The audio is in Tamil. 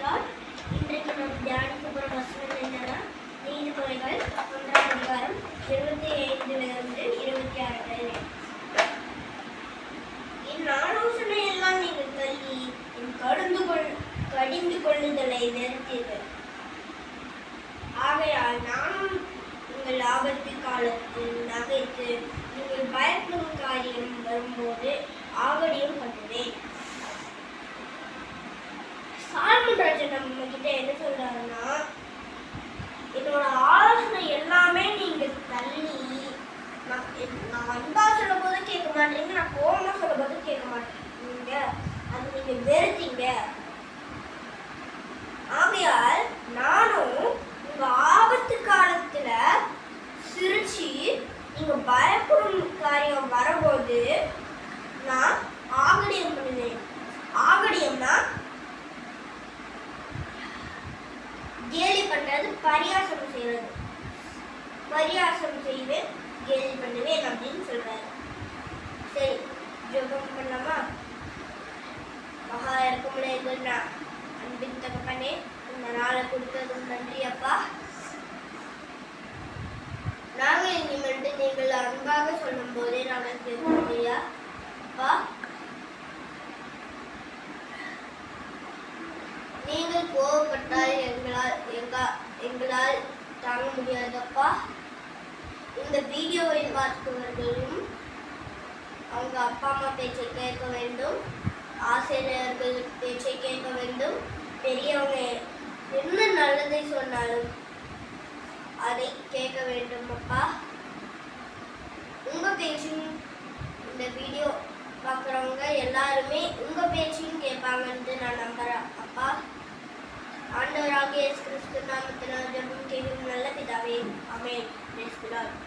God. இன்றைக்கு நாம் தியானிக்க போற வசனம் என்னன்னா நீதிமொழிகள் 1ஆம் அதிகாரம் 25லிருந்து 26 வரை. என் ஆலோசனை எல்லாம் நீங்கள் தள்ளி என் கடிந்து கொள்ளுதலை வெறுத்தீர்கள். ஆகையால் நானும் உங்கள் ஆபத்து காலத்தில் நகைத்து நீங்கள் பயப்படும் காரியம் வரும்போது ஆகடியும் பண்ணுவேன். சாலமோன் ராஜா நம்ம கிட்ட என்ன சொல்றாருன்னா, என்னோட ஆலோசனை எல்லாமே நீங்க தள்ளி, நான் அன்பா சொல்லும் போது கேட்க மாட்டீங்க, நான் கோபமா சொல்லும் போது கேட்க மாட்டீங்க, அது நீங்க வெறுத்தீங்க. ஆகையால் நானும் உங்க ஆபத்து காலத்துல சிரிச்சு நீங்க பயப்படும் காரியம் வரும்போது நான் ஆகடியம் பண்ணுவேன். ஆகடியம்னா கேலி பண்றது, பரியாசம் செய்வது. பரியாசம் செய்வேன், கேலி பண்ணுவேன் அப்படின்னு சொல்றாரு. சரி, ஜெபம் பண்ணலாமா? மகா இருக்கும்ல அன்பின் தகப்பனே, இந்த நாளை கொடுத்ததும் நன்றி அப்பா. நாங்கள் இனிமேட்டு நீங்கள் அன்பாக சொல்லும் போதே நாங்கள் கேட்போம் ஐயா. அப்பா, நீங்கள் கோவப்பட்டால் எங்களால் தாங்க முடியாதப்பா. இந்த வீடியோவை பார்ப்பவர்களும் அவங்க அப்பா அம்மா பேச்சை கேட்க வேண்டும், ஆசிரியர்கள் பேச்சை கேட்க வேண்டும். பெரியவங்க என்ன நல்லதை சொன்னாலும் அதை கேட்க வேண்டும் அப்பா. உங்க பேச்சும் இந்த வீடியோ பார்க்குறவங்க எல்லாருமே உங்க பேச்சையும் கேட்பாங்கன்னு நான் நம்புறேன் அப்பா. ஆண்டவராகிய இயேசு கிறிஸ்து நாமத்தினால் ஜெபம் கேட்கும் நல்ல பிதாவே, ஆமென். Praise the Lord.